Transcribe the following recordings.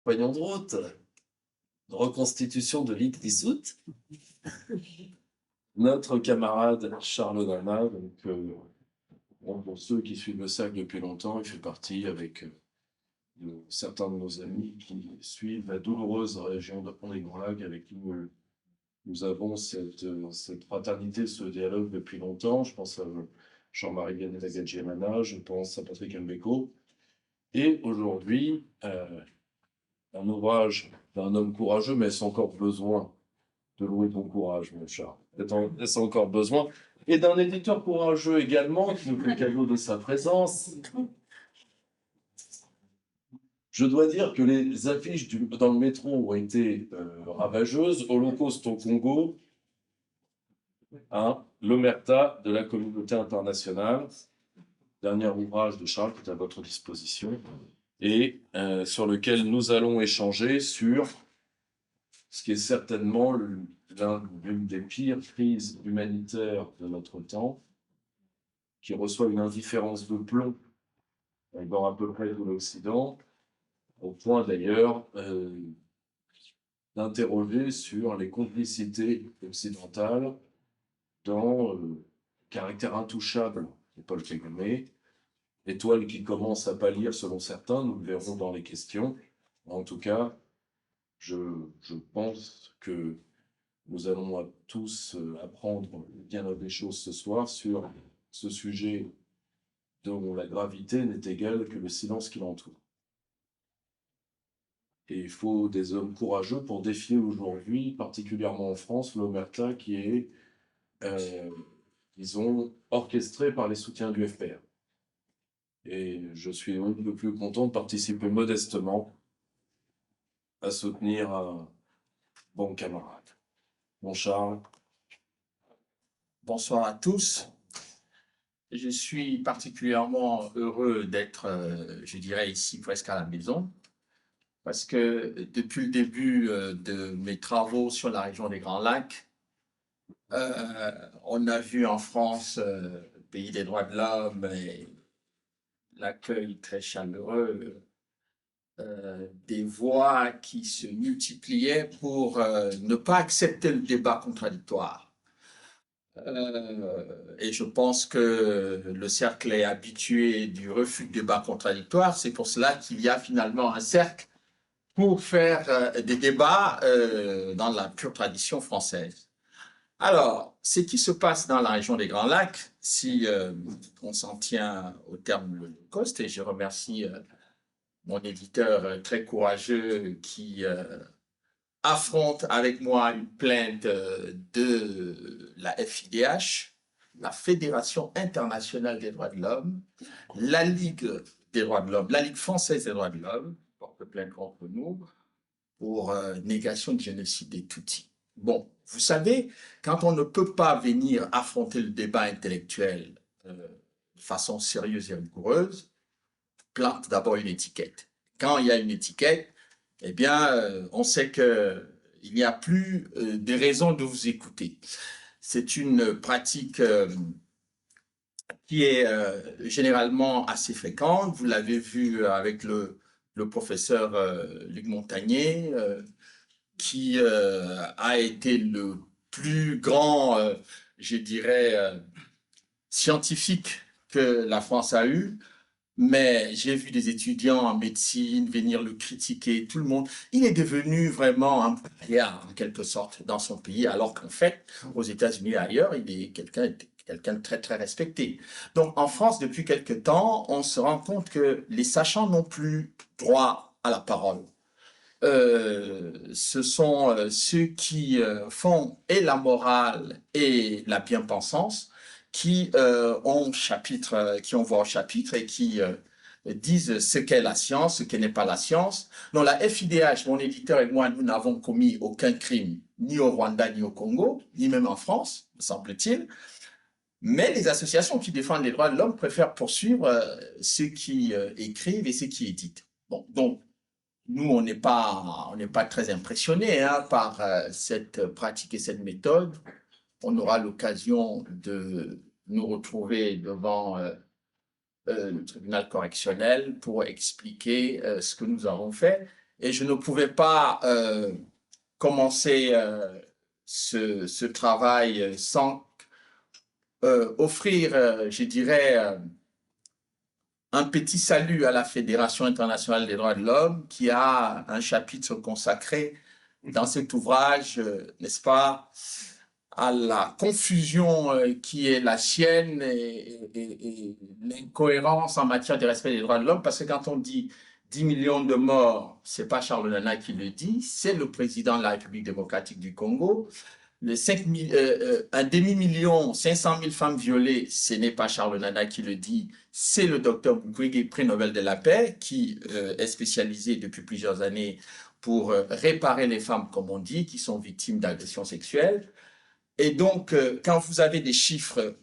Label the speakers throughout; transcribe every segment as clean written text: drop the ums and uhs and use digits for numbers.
Speaker 1: Voyons de route, reconstitution de l'île d'Issout. Notre camarade Charles Nana, pour ceux qui suivent le cercle depuis longtemps, il fait partie avec certains de nos amis qui suivent la douloureuse région de Pont-des-Grands-Lacs avec qui nous avons cette fraternité, ce dialogue depuis longtemps. Je pense à Jean-Marie Vianney-Lagadjiemana, je pense à Patrick Mbeko. Et aujourd'hui, un ouvrage d'un homme courageux, mais est-ce encore besoin de louer ton courage, mon Charles? Est-ce encore besoin? Et d'un éditeur courageux également, qui nous fait cadeau de sa présence. Je dois dire que les affiches dans le métro ont été ravageuses. Holocauste au Congo, l'omerta de la communauté internationale, dernier ouvrage de Charles qui est à votre disposition, et sur lequel nous allons échanger sur ce qui est certainement l'une des pires crises humanitaires de notre temps, qui reçoit une indifférence de plomb dans à peu près tout l'Occident, au point d'ailleurs d'interroger sur les complicités occidentales dans le caractère intouchable de Paul Kagame, étoile qui commence à pâlir selon certains, nous le verrons dans les questions. En tout cas, je pense que nous allons tous apprendre bien des choses ce soir sur ce sujet dont la gravité n'est égale que le silence qui l'entoure. Et il faut des hommes courageux pour défier aujourd'hui, particulièrement en France, l'omerta qui est, disons, orchestré par les soutiens du FPR. Et je suis un peu plus content de participer modestement à soutenir un bon camarade. Mon Charles.
Speaker 2: Bonsoir à tous. Je suis particulièrement heureux d'être, je dirais, ici presque à la maison, parce que depuis le début de mes travaux sur la région des Grands Lacs, on a vu en France, pays des droits de l'homme, et l'accueil très chaleureux, des voix qui se multipliaient pour ne pas accepter le débat contradictoire. Et je pense que le cercle est habitué du refus de débat contradictoire. C'est pour cela qu'il y a finalement un cercle pour faire des débats dans la pure tradition française. Alors, ce qui se passe dans la région des Grands Lacs, si on s'en tient au terme de l'Holocauste, et je remercie mon éditeur très courageux qui affronte avec moi une plainte de la FIDH, la Fédération internationale des droits de l'homme, la Ligue des droits de l'homme, la Ligue française des droits de l'homme, porte plainte contre nous pour négation du génocide des Tutsis. Bon, vous savez, quand on ne peut pas venir affronter le débat intellectuel de façon sérieuse et rigoureuse, plante d'abord une étiquette. Quand il y a une étiquette, eh bien, on sait qu'il n'y a plus de raison de vous écouter. C'est une pratique qui est généralement assez fréquente. Vous l'avez vu avec le professeur Luc Montagnier, qui a été le plus grand, je dirais, scientifique que la France a eu. Mais j'ai vu des étudiants en médecine venir le critiquer, tout le monde. Il est devenu vraiment un paria, en quelque sorte, dans son pays, alors qu'en fait, aux États-Unis et ailleurs, il est quelqu'un de très, très respecté. Donc, en France, depuis quelque temps, on se rend compte que les sachants n'ont plus droit à la parole. Ce sont ceux qui font et la morale et la bien-pensance qui qui ont voix au chapitre et qui disent ce qu'est la science, ce qui n'est pas la science. Dans la FIDH, mon éditeur et moi, nous n'avons commis aucun crime, ni au Rwanda, ni au Congo, ni même en France, me semble-t-il. Mais les associations qui défendent les droits de l'homme préfèrent poursuivre ceux qui écrivent et ceux qui éditent. Bon, donc, nous, on n'est pas très impressionnés par cette pratique et cette méthode. On aura l'occasion de nous retrouver devant le tribunal correctionnel pour expliquer ce que nous avons fait. Et je ne pouvais pas commencer ce travail sans offrir, je dirais, un petit salut à la Fédération internationale des droits de l'homme qui a un chapitre consacré dans cet ouvrage, n'est-ce pas, à la confusion qui est la sienne et l'incohérence en matière de respect des droits de l'homme, parce que quand on dit 10 millions de morts, c'est pas Charles Nana qui le dit, c'est le président de la République démocratique du Congo. Un demi-million, 500 000 femmes violées, ce n'est pas Charles Nana qui le dit, c'est le docteur Mukwege, prix Nobel de la paix, qui est spécialisé depuis plusieurs années pour réparer les femmes, comme on dit, qui sont victimes d'agressions sexuelles. Et donc, quand vous avez des chiffres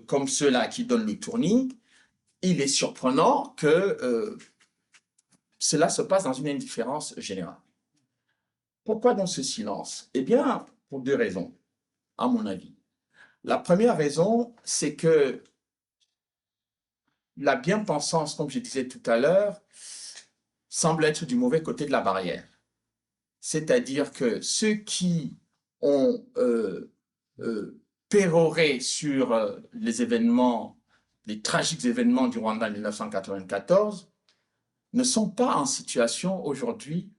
Speaker 2: comme ceux-là qui donnent le tournis, il est surprenant que cela se passe dans une indifférence générale. Pourquoi dans ce silence? Eh bien, pour deux raisons, à mon avis. La première raison, c'est que la bien-pensance, comme je disais tout à l'heure, semble être du mauvais côté de la barrière. C'est-à-dire que ceux qui ont péroré sur les événements, les tragiques événements du Rwanda en 1994, ne sont pas en situation aujourd'hui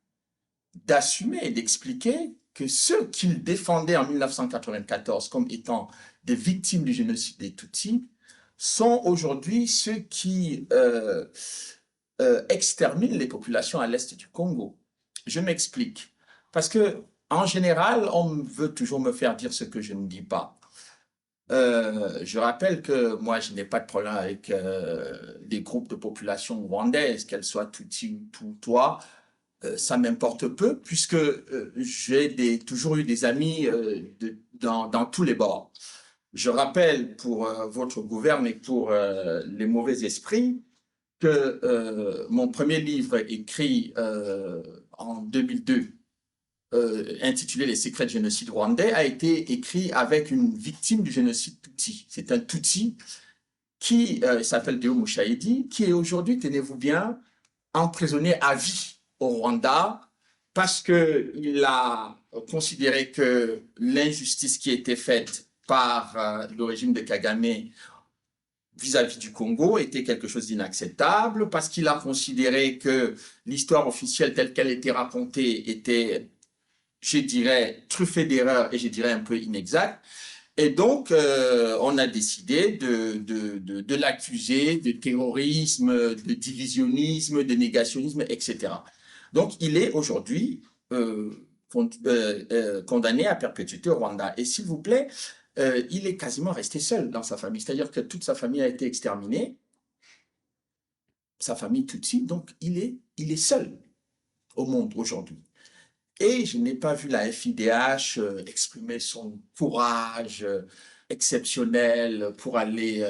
Speaker 2: d'assumer et d'expliquer que ceux qu'ils défendaient en 1994 comme étant des victimes du génocide des Tutsis sont aujourd'hui ceux qui exterminent les populations à l'est du Congo. Je m'explique. Parce que, en général, on veut toujours me faire dire ce que je ne dis pas. Je rappelle que moi, je n'ai pas de problème avec des groupes de population rwandaises, qu'elles soient Tutsi ou Tutwa. Ça m'importe peu, puisque j'ai toujours eu des amis dans tous les bords. Je rappelle pour votre gouvernement et pour les mauvais esprits que mon premier livre écrit en 2002, intitulé Les secrets du génocide rwandais, a été écrit avec une victime du génocide Tutsi. C'est un Tutsi qui s'appelle Deo Mushahidi, qui est aujourd'hui, tenez-vous bien, emprisonné à vie au Rwanda parce qu'il a considéré que l'injustice qui était faite par le régime de Kagame vis-à-vis du Congo était quelque chose d'inacceptable, parce qu'il a considéré que l'histoire officielle telle qu'elle était racontée était, je dirais, truffée d'erreurs et je dirais un peu inexacte. Et donc, on a décidé de l'accuser de terrorisme, de divisionnisme, de négationnisme, etc. Donc, il est aujourd'hui condamné à perpétuité au Rwanda. Et s'il vous plaît, il est quasiment resté seul dans sa famille. C'est-à-dire que toute sa famille a été exterminée, sa famille Tutsi, donc il est seul au monde aujourd'hui. Et je n'ai pas vu la FIDH exprimer son courage exceptionnel pour aller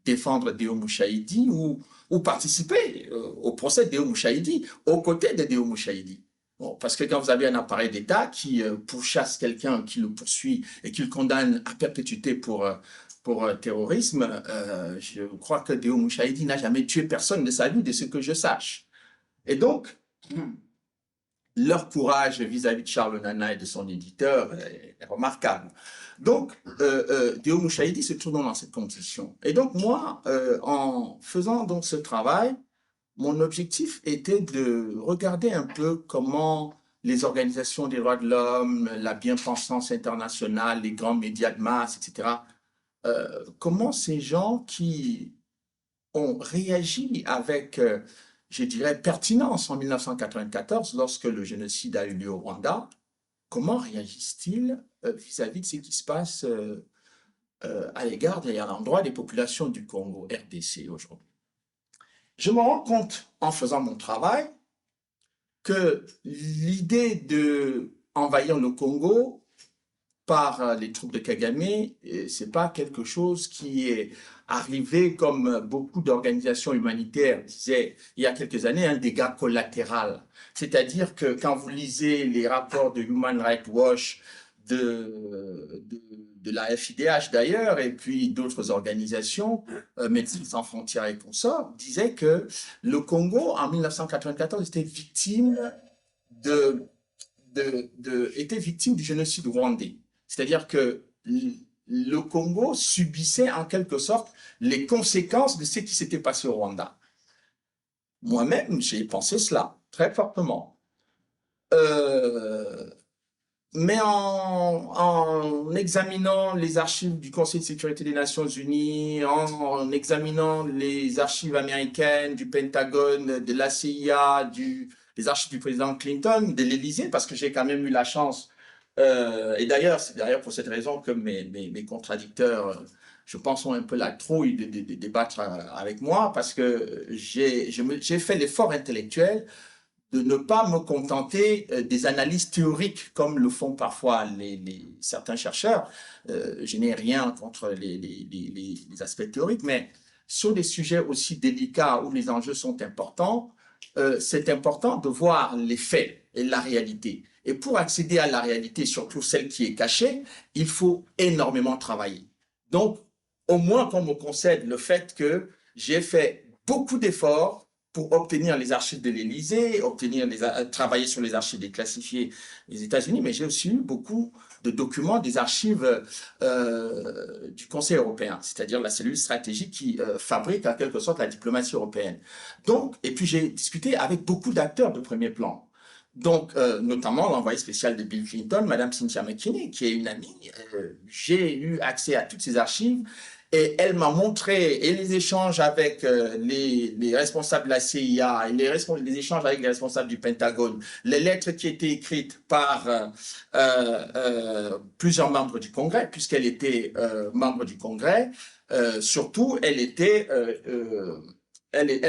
Speaker 2: défendre Deo Mushahidi ou participer au procès de Deo Mushahidi, aux côtés de Deo Mushahidi. Bon, parce que quand vous avez un appareil d'État qui pourchasse quelqu'un, qui le poursuit et qui le condamne à perpétuité pour terrorisme, je crois que Deo Mushahidi n'a jamais tué personne de sa vie, de ce que je sache. Et donc, leur courage vis-à-vis de Charles Nana et de son éditeur est remarquable. Donc, Deo Mushahidi se trouve dans cette condition. Et donc, moi, en faisant donc ce travail, mon objectif était de regarder un peu comment les organisations des droits de l'homme, la bien-pensance internationale, les grands médias de masse, etc., comment ces gens qui ont réagi avec je dirais, pertinence en 1994, lorsque le génocide a eu lieu au Rwanda, comment réagissent-ils vis-à-vis de ce qui se passe à l'égard et à l'endroit des populations du Congo, RDC aujourd'hui? Je me rends compte, en faisant mon travail, que l'idée d'envahir le Congo par les troupes de Kagame, c'est pas quelque chose qui est arrivé comme beaucoup d'organisations humanitaires disaient il y a quelques années, un dégât collatéral. C'est-à-dire que quand vous lisez les rapports de Human Rights Watch, de de la FIDH d'ailleurs, et puis d'autres organisations, Médecins sans frontières et consorts, disaient que le Congo, en 1994, était victime était victime du génocide rwandais. C'est-à-dire que le Congo subissait en quelque sorte les conséquences de ce qui s'était passé au Rwanda. Moi-même, j'ai pensé cela très fortement. Mais en examinant les archives du Conseil de sécurité des Nations Unies, en examinant les archives américaines, du Pentagone, de la CIA, les archives du président Clinton, de l'Élysée, parce que j'ai quand même eu la chance, et d'ailleurs, c'est d'ailleurs pour cette raison que mes contradicteurs, je pense, ont un peu la trouille de débattre avec moi, parce que j'ai fait l'effort intellectuel de ne pas me contenter des analyses théoriques comme le font parfois certains chercheurs. Je n'ai rien contre les aspects théoriques, mais sur des sujets aussi délicats où les enjeux sont importants, c'est important de voir les faits et la réalité. Et pour accéder à la réalité, surtout celle qui est cachée, il faut énormément travailler. Donc, au moins qu'on me concède le fait que j'ai fait beaucoup d'efforts pour obtenir les archives de l'Élysée, travailler sur les archives déclassifiées des États-Unis, mais j'ai aussi eu beaucoup de documents des archives du Conseil européen, c'est-à-dire la cellule stratégique qui fabrique en quelque sorte la diplomatie européenne. Donc, et puis j'ai discuté avec beaucoup d'acteurs de premier plan. Donc, notamment l'envoyé spécial de Bill Clinton, Madame Cynthia McKinney, qui est une amie. J'ai eu accès à toutes ces archives. Et elle m'a montré, et les échanges avec les responsables de la CIA, et les échanges avec les responsables du Pentagone, les lettres qui étaient écrites par plusieurs membres du Congrès, puisqu'elle était membre du Congrès, surtout, elle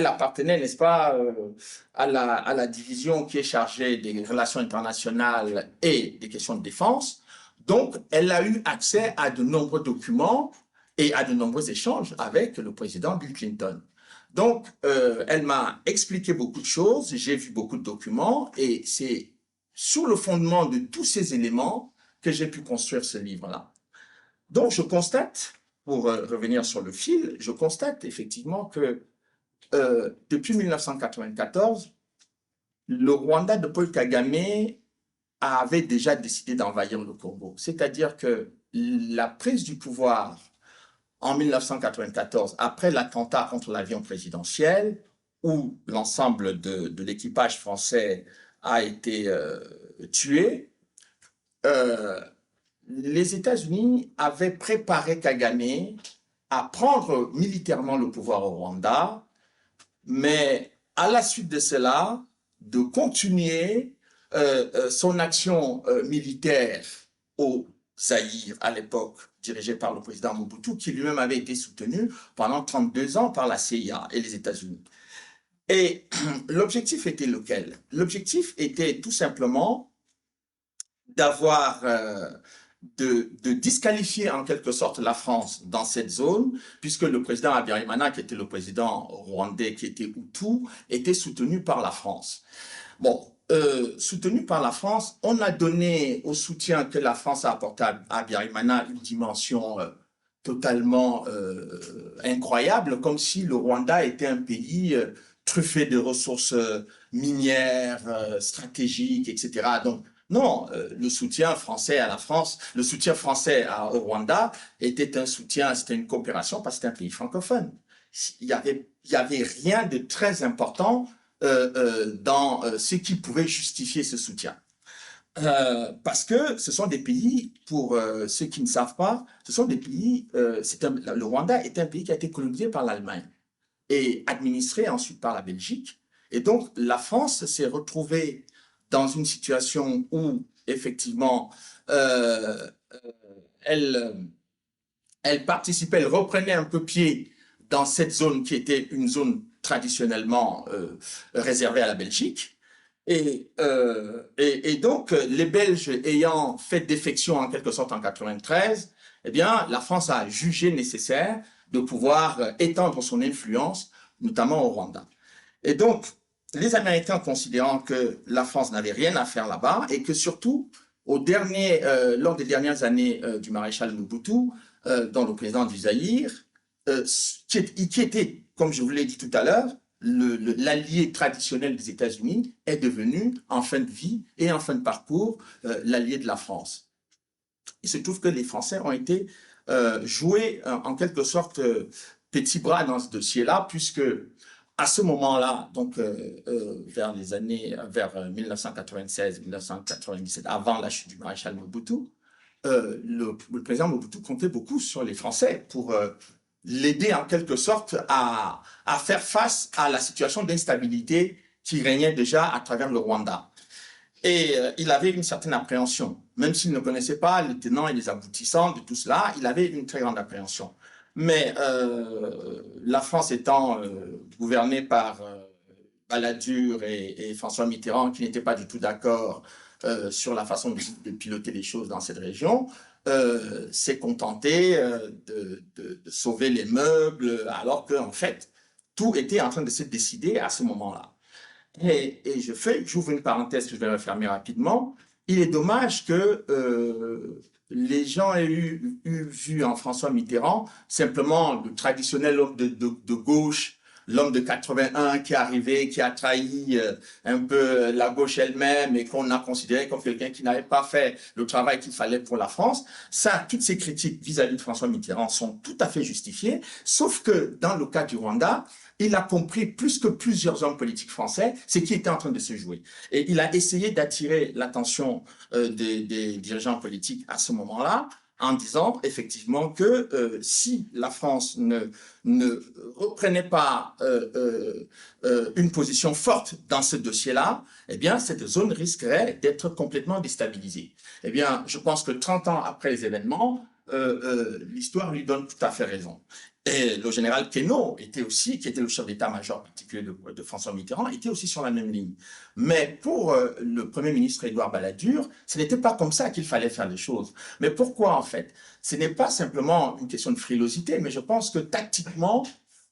Speaker 2: appartenait, n'est-ce pas, à la division qui est chargée des relations internationales et des questions de défense. Donc, elle a eu accès à de nombreux documents et à de nombreux échanges avec le président Bill Clinton. Donc, elle m'a expliqué beaucoup de choses, j'ai vu beaucoup de documents, et c'est sous le fondement de tous ces éléments que j'ai pu construire ce livre-là. Donc, je constate, pour revenir sur le fil, je constate effectivement que depuis 1994, le Rwanda de Paul Kagame avait déjà décidé d'envahir le Congo. C'est-à-dire que la prise du pouvoir en 1994, après l'attentat contre l'avion présidentiel, où l'ensemble de l'équipage français a été tué, les États-Unis avaient préparé Kagame à prendre militairement le pouvoir au Rwanda, mais à la suite de cela, de continuer son action militaire au Zaïre à l'époque, dirigé par le président Mobutu, qui lui-même avait été soutenu pendant 32 ans par la CIA et les États-Unis. Et l'objectif était lequel? L'objectif était tout simplement d'avoir, de disqualifier en quelque sorte la France dans cette zone, puisque le président Habyarimana, qui était le président rwandais, qui était Hutu, était soutenu par la France. Bon, soutenu par la France, on a donné au soutien que la France a apporté à Habyarimana une dimension totalement incroyable, comme si le Rwanda était un pays truffé de ressources minières, stratégiques, etc. Donc, non, le soutien français à la France, le soutien français au Rwanda était un soutien, c'était une coopération parce que c'était un pays francophone. Il y avait rien de très important dans ce qui pouvait justifier ce soutien. Parce que ce sont des pays, pour ceux qui ne savent pas, ce sont des pays, le Rwanda est un pays qui a été colonisé par l'Allemagne et administré ensuite par la Belgique. Et donc, la France s'est retrouvée dans une situation où, effectivement, elle participait, elle reprenait un peu pied dans cette zone qui était une zone traditionnellement réservée à la Belgique. Et donc, les Belges ayant fait défection en quelque sorte en 93, eh bien, la France a jugé nécessaire de pouvoir étendre son influence, notamment au Rwanda. Et donc, les Américains considérant que la France n'avait rien à faire là-bas et que surtout, lors des dernières années du maréchal Mobutu, dont le président du Zaïre, qui était, comme je vous l'ai dit tout à l'heure, l'allié traditionnel des États-Unis, est devenu, en fin de vie et en fin de parcours, l'allié de la France. Il se trouve que les Français ont été joués en quelque sorte petit bras dans ce dossier-là, puisque à ce moment-là, donc vers 1996-1997, avant la chute du maréchal Mobutu, le président Mobutu comptait beaucoup sur les Français pour l'aider en quelque sorte à faire face à la situation d'instabilité qui régnait déjà à travers le Rwanda. Et il avait une certaine appréhension. Même s'il ne connaissait pas les tenants et les aboutissants de tout cela, il avait une très grande appréhension. Mais la France étant gouvernée par Balladur et François Mitterrand, qui n'étaient pas du tout d'accord sur la façon de piloter les choses dans cette région, s'est contenté de sauver les meubles, alors qu'en fait, tout était en train de se décider à ce moment-là. Et j'ouvre une parenthèse que je vais refermer rapidement. Il est dommage que les gens aient vu en François Mitterrand simplement le traditionnel homme de gauche, l'homme de 81 qui est arrivé, qui a trahi un peu la gauche elle-même et qu'on a considéré comme quelqu'un qui n'avait pas fait le travail qu'il fallait pour la France. Ça, toutes ces critiques vis-à-vis de François Mitterrand sont tout à fait justifiées, sauf que dans le cas du Rwanda, il a compris plus que plusieurs hommes politiques français ce qui était en train de se jouer. Et il a essayé d'attirer l'attention des dirigeants politiques à ce moment-là, en disant effectivement que si la France ne reprenait pas une position forte dans ce dossier-là, eh bien, cette zone risquerait d'être complètement déstabilisée. Eh bien, je pense que 30 ans après les événements, l'histoire lui donne tout à fait raison. Et le général Queneau était aussi, qui était le chef d'état-major particulier de François Mitterrand, était aussi sur la même ligne. Mais pour le Premier ministre Édouard Balladur, ce n'était pas comme ça qu'il fallait faire les choses. Mais pourquoi en fait? Ce n'est pas simplement une question de frilosité, mais je pense que tactiquement,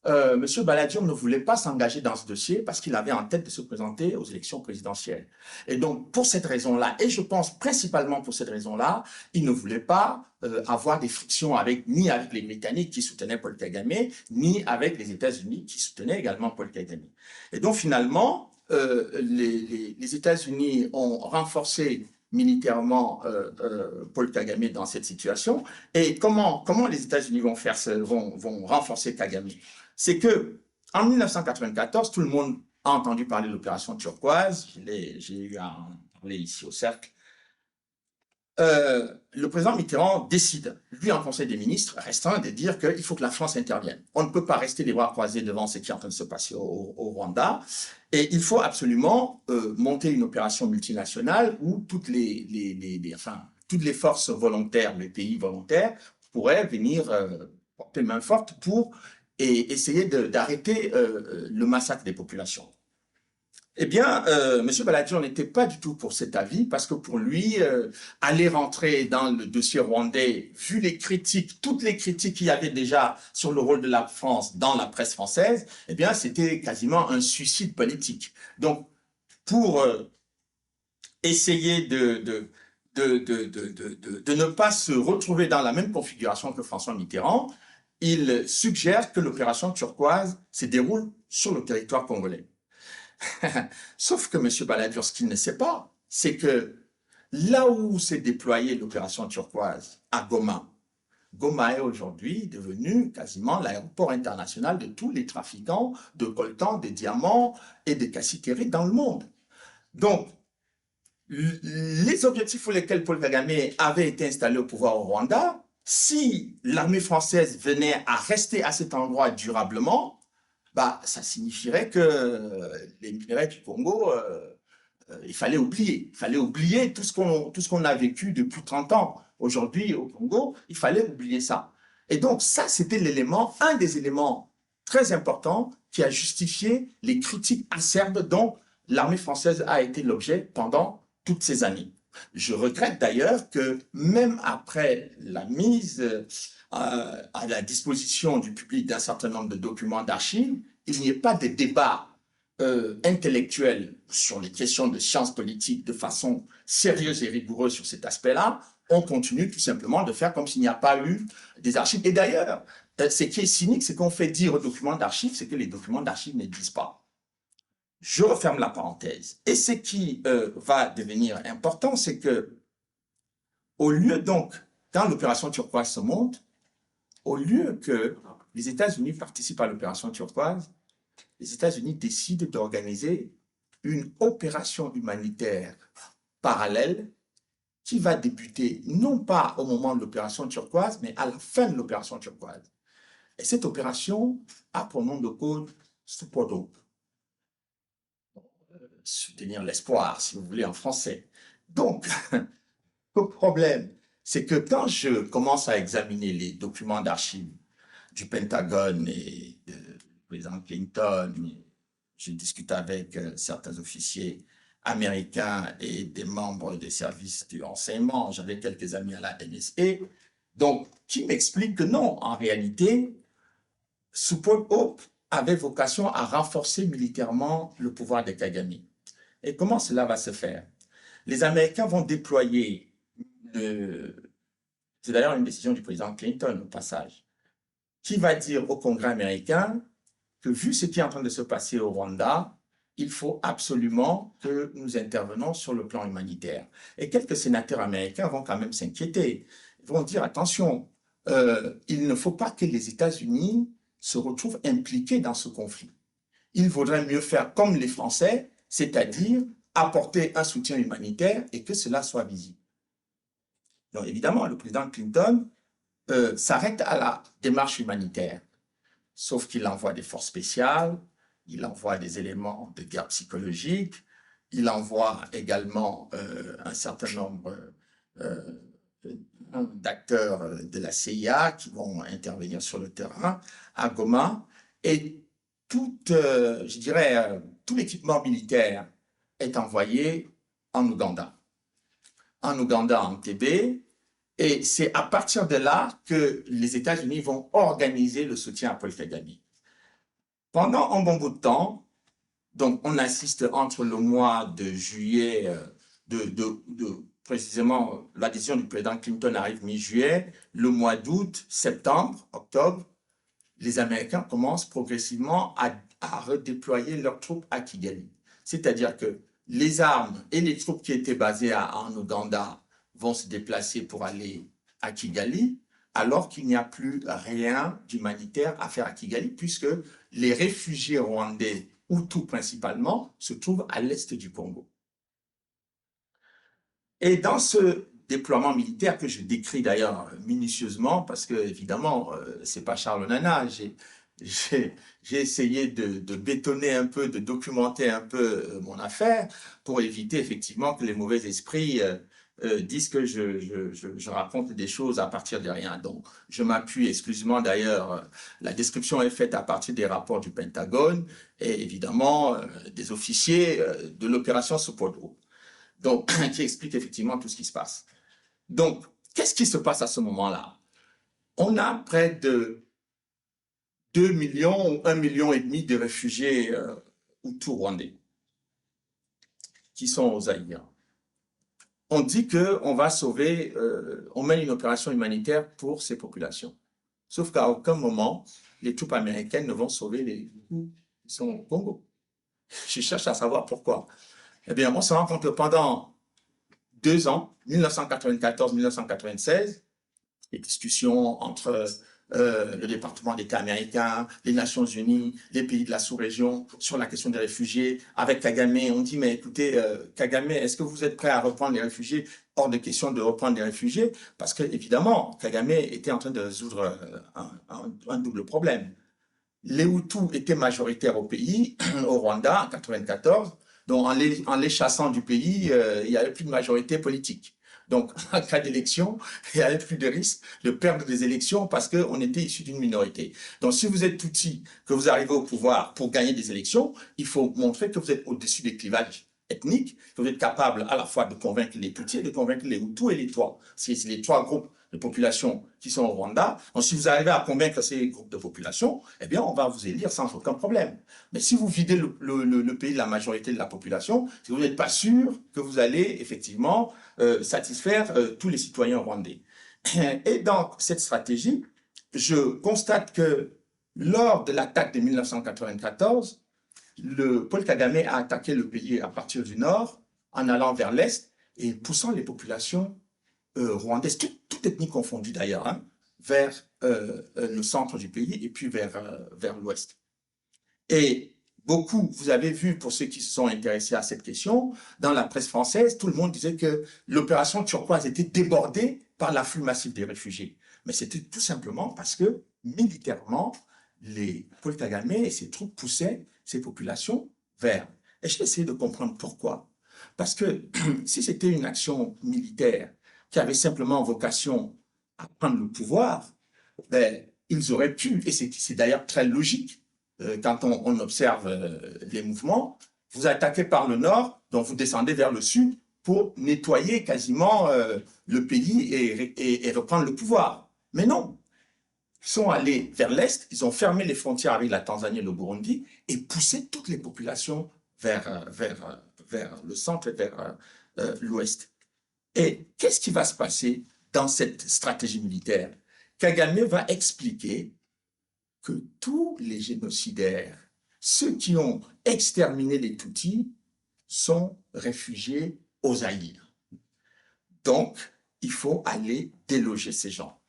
Speaker 2: M. Balladur ne voulait pas s'engager dans ce dossier parce qu'il avait en tête de se présenter aux élections présidentielles. Et donc, pour cette raison-là, et je pense principalement pour cette raison-là, il ne voulait pas avoir des frictions ni avec les Britanniques qui soutenaient Paul Kagame, ni avec les États-Unis qui soutenaient également Paul Kagame. Et donc, finalement, les États-Unis ont renforcé militairement Paul Kagame dans cette situation. Et comment les États-Unis vont renforcer Kagame? C'est que en 1994, tout le monde a entendu parler de l'opération turquoise. J'ai eu à en parler ici au Cercle. Le président Mitterrand décide, lui en Conseil des ministres, restreint de dire qu'il faut que la France intervienne. On ne peut pas rester les bras croisés devant ce qui est en train de se passer au Rwanda. Et il faut absolument monter une opération multinationale où toutes les forces volontaires, les pays volontaires, pourraient venir porter main forte pour essayer d'arrêter le massacre des populations. Eh bien, M. Balladur n'était pas du tout pour cet avis, parce que pour lui, aller rentrer dans le dossier rwandais, vu les critiques, toutes les critiques qu'il y avait déjà sur le rôle de la France dans la presse française, eh bien, c'était quasiment un suicide politique. Donc, pour essayer de ne pas se retrouver dans la même configuration que François Mitterrand, il suggère que l'opération turquoise se déroule sur le territoire congolais. Sauf que M. Balladur, ce qu'il ne sait pas, c'est que là où s'est déployée l'opération turquoise, à Goma, Goma est aujourd'hui devenu quasiment l'aéroport international de tous les trafiquants de coltan, de diamants et de cassiterie dans le monde. Donc, les objectifs pour lesquels Paul Kagame avait été installé au pouvoir au Rwanda, si l'armée française venait à rester à cet endroit durablement, bah, ça signifierait que les minerais du Congo, il fallait oublier. Il fallait oublier tout ce qu'on a vécu depuis 30 ans. Aujourd'hui, au Congo, il fallait oublier ça. Et donc, ça, c'était un des éléments très importants qui a justifié les critiques acerbes dont l'armée française a été l'objet pendant toutes ces années. Je regrette d'ailleurs que même après la mise à la disposition du public d'un certain nombre de documents d'archives, il n'y ait pas de débat intellectuels sur les questions de sciences politiques de façon sérieuse et rigoureuse sur cet aspect-là, on continue tout simplement de faire comme s'il n'y a pas eu des archives. Et d'ailleurs, ce qui est cynique, c'est qu'on fait dire aux documents d'archives, c'est que les documents d'archives ne disent pas. Je referme la parenthèse. Et ce qui va devenir important, c'est que, au lieu donc, quand l'opération turquoise se monte, au lieu que les États-Unis participent à l'opération turquoise, les États-Unis décident d'organiser une opération humanitaire parallèle qui va débuter non pas au moment de l'opération turquoise, mais à la fin de l'opération turquoise. Et cette opération a pour nom de code Support Hope. Soutenir l'espoir, si vous voulez, en français. Donc, le problème, c'est que quand je commence à examiner les documents d'archives du Pentagone et du président Clinton, je discute avec certains officiers américains et des membres des services du renseignement. J'avais quelques amis à la NSA, donc qui m'expliquent que non, en réalité, Support Hope avait vocation à renforcer militairement le pouvoir de Kagame. Et comment cela va se faire? Les Américains vont déployer, c'est d'ailleurs une décision du président Clinton au passage, qui va dire au Congrès américain que vu ce qui est en train de se passer au Rwanda, il faut absolument que nous intervenons sur le plan humanitaire. Et quelques sénateurs américains vont quand même s'inquiéter. Ils vont dire, attention, il ne faut pas que les États-Unis se retrouvent impliqués dans ce conflit. Il vaudrait mieux faire comme les Français, c'est-à-dire apporter un soutien humanitaire et que cela soit visible. Donc évidemment, le président Clinton s'arrête à la démarche humanitaire, sauf qu'il envoie des forces spéciales, il envoie des éléments de guerre psychologique, il envoie également un certain nombre d'acteurs de la CIA qui vont intervenir sur le terrain à Goma, et tout, je dirais, tout l'équipement militaire est envoyé en Ouganda. En Ouganda, en Entebbe, et c'est à partir de là que les États-Unis vont organiser le soutien à Paul Kagame. Pendant un bon bout de temps, donc on assiste entre le mois de juillet, précisément la décision du président Clinton arrive mi-juillet, le mois d'août, septembre, octobre, les Américains commencent progressivement à redéployer leurs troupes à Kigali. C'est-à-dire que les armes et les troupes qui étaient basées en Ouganda vont se déplacer pour aller à Kigali, alors qu'il n'y a plus rien d'humanitaire à faire à Kigali, puisque les réfugiés rwandais, Hutus principalement, se trouvent à l'est du Congo. Et dans ce déploiement militaire que je décris d'ailleurs minutieusement, parce que évidemment, c'est pas Charles Nana, j'ai essayé de bétonner un peu, de documenter un peu mon affaire pour éviter effectivement que les mauvais esprits disent que je raconte des choses à partir de rien. Donc, je m'appuie exclusivement d'ailleurs, la description est faite à partir des rapports du Pentagone et évidemment des officiers de l'opération Support Hope, donc qui expliquent effectivement tout ce qui se passe. Donc, qu'est-ce qui se passe à ce moment-là? On a près de 2 millions ou 1,5 million de réfugiés Hutus rwandais qui sont aux Zaïre. On dit qu'on va sauver, on mène une opération humanitaire pour ces populations. Sauf qu'à aucun moment, les troupes américaines ne vont sauver les Hutus qui sont au Congo. Je cherche à savoir pourquoi. Eh bien, on se rend compte que pendant 2 ans, 1994-1996, les discussions entre le département d'État américain, les Nations Unies, les pays de la sous-région sur la question des réfugiés. Avec Kagame, on dit, mais écoutez, Kagame, est-ce que vous êtes prêt à reprendre les réfugiés? Hors de question de reprendre les réfugiés, parce que évidemment, Kagame était en train de résoudre un double problème. Les Hutus étaient majoritaires au pays, au Rwanda, en 1994, donc en les chassant du pays, il n'y avait plus de majorité politique. Donc, en cas d'élection, il n'y avait plus de risque de perdre des élections parce qu'on était issu d'une minorité. Donc, si vous êtes Tutsi, que vous arrivez au pouvoir pour gagner des élections, il faut montrer que vous êtes au-dessus des clivages ethnique, il faut être capable à la fois de convaincre les Tutsis, de convaincre les Hutus et les Twa. C'est les trois groupes de population qui sont au Rwanda. Donc, si vous arrivez à convaincre ces groupes de population, eh bien, on va vous élire sans aucun problème. Mais si vous videz le pays de la majorité de la population, si vous n'êtes pas sûr que vous allez effectivement satisfaire tous les citoyens rwandais. Et dans cette stratégie, je constate que lors de l'attaque de 1994, Paul Kagame a attaqué le pays à partir du nord, en allant vers l'est et poussant les populations rwandaises, toutes ethnies confondues d'ailleurs, hein, vers le centre du pays et puis vers l'ouest. Et beaucoup, vous avez vu, pour ceux qui se sont intéressés à cette question, dans la presse française, tout le monde disait que l'opération turquoise était débordée par l'afflux massif des réfugiés. Mais c'était tout simplement parce que, militairement, Paul Kagame et ses troupes poussaient ces populations vers. Et j'ai essayé de comprendre pourquoi. Parce que si c'était une action militaire qui avait simplement vocation à prendre le pouvoir, ben, ils auraient pu, et c'est d'ailleurs très logique, quand on observe les mouvements, vous attaquez par le nord, donc vous descendez vers le sud pour nettoyer quasiment le pays et reprendre le pouvoir. Mais non, ils sont allés vers l'est, ils ont fermé les frontières avec la Tanzanie et le Burundi et poussé toutes les populations vers le centre et vers l'ouest. Et qu'est-ce qui va se passer dans cette stratégie militaire? Kagame va expliquer que tous les génocidaires, ceux qui ont exterminé les Tutsis, sont réfugiés au Zaïre. Donc, il faut aller déloger ces gens.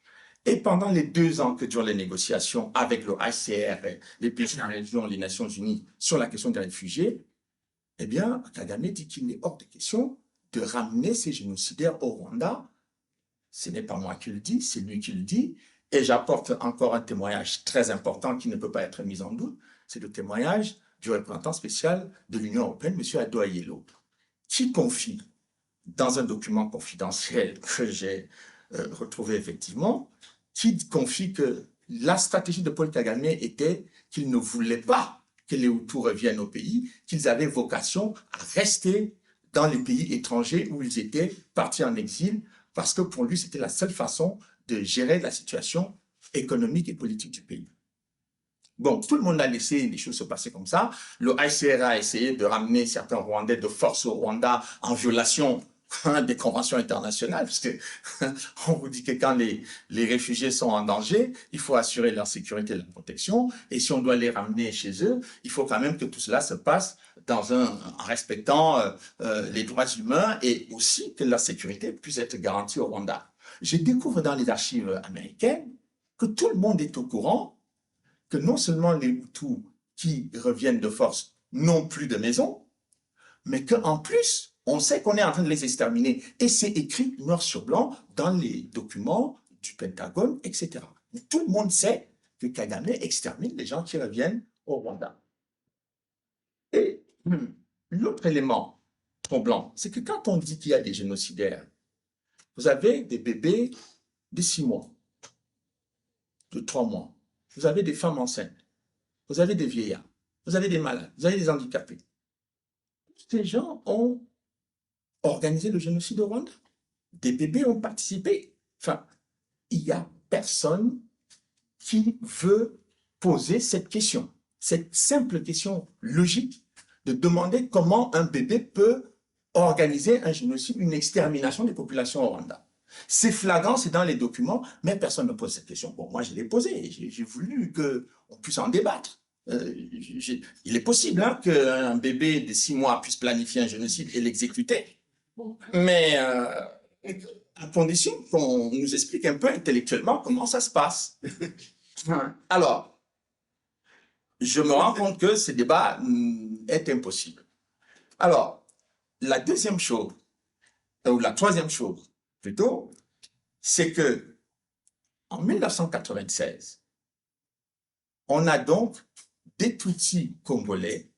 Speaker 2: Et pendant les 2 ans que durent les négociations avec le HCR, les pays de la région, les Nations Unies, sur la question des réfugiés, eh bien, Kagame dit qu'il est hors de question de ramener ces génocidaires au Rwanda. Ce n'est pas moi qui le dis, c'est lui qui le dit. Et j'apporte encore un témoignage très important qui ne peut pas être mis en doute. C'est le témoignage du représentant spécial de l'Union européenne, M. Ado Ayello, qui confie dans un document confidentiel que j'ai retrouvé effectivement, qui confie que la stratégie de Paul Kagame était qu'il ne voulait pas que les Hutus reviennent au pays, qu'ils avaient vocation à rester dans les pays étrangers où ils étaient partis en exil, parce que pour lui, c'était la seule façon de gérer la situation économique et politique du pays. Bon, tout le monde a laissé les choses se passer comme ça. Le HCR a essayé de ramener certains Rwandais de force au Rwanda en violation des conventions internationales, parce que on vous dit que quand les réfugiés sont en danger, il faut assurer leur sécurité et leur protection, et si on doit les ramener chez eux, il faut quand même que tout cela se passe en respectant les droits humains et aussi que leur sécurité puisse être garantie au Rwanda. Je découvre dans les archives américaines que tout le monde est au courant que non seulement les Hutus qui reviennent de force n'ont plus de maison, mais qu'en plus, on sait qu'on est en train de les exterminer. Et c'est écrit noir sur blanc dans les documents du Pentagone, etc. Mais tout le monde sait que Kagame extermine les gens qui reviennent au Rwanda. Et l'autre élément troublant, c'est que quand on dit qu'il y a des génocidaires, vous avez des bébés de 6 mois, de 3 mois, vous avez des femmes enceintes, vous avez des vieillards, vous avez des malades, vous avez des handicapés. Ces gens ont organisé le génocide au Rwanda. Des bébés ont participé. Enfin, il n'y a personne qui veut poser cette question, cette simple question logique de demander comment un bébé peut organiser un génocide, une extermination des populations au Rwanda. C'est flagrant, c'est dans les documents, mais personne ne pose cette question. Bon, moi, je l'ai posée, j'ai voulu qu'on puisse en débattre. Il est possible hein, qu'un bébé de 6 mois puisse planifier un génocide et l'exécuter, mais à condition qu'on nous explique un peu intellectuellement comment ça se passe. Alors, je me rends compte que ce débat est impossible. Alors, la deuxième chose, ou la troisième chose plutôt, c'est que en 1996, on a donc des Tutsis congolais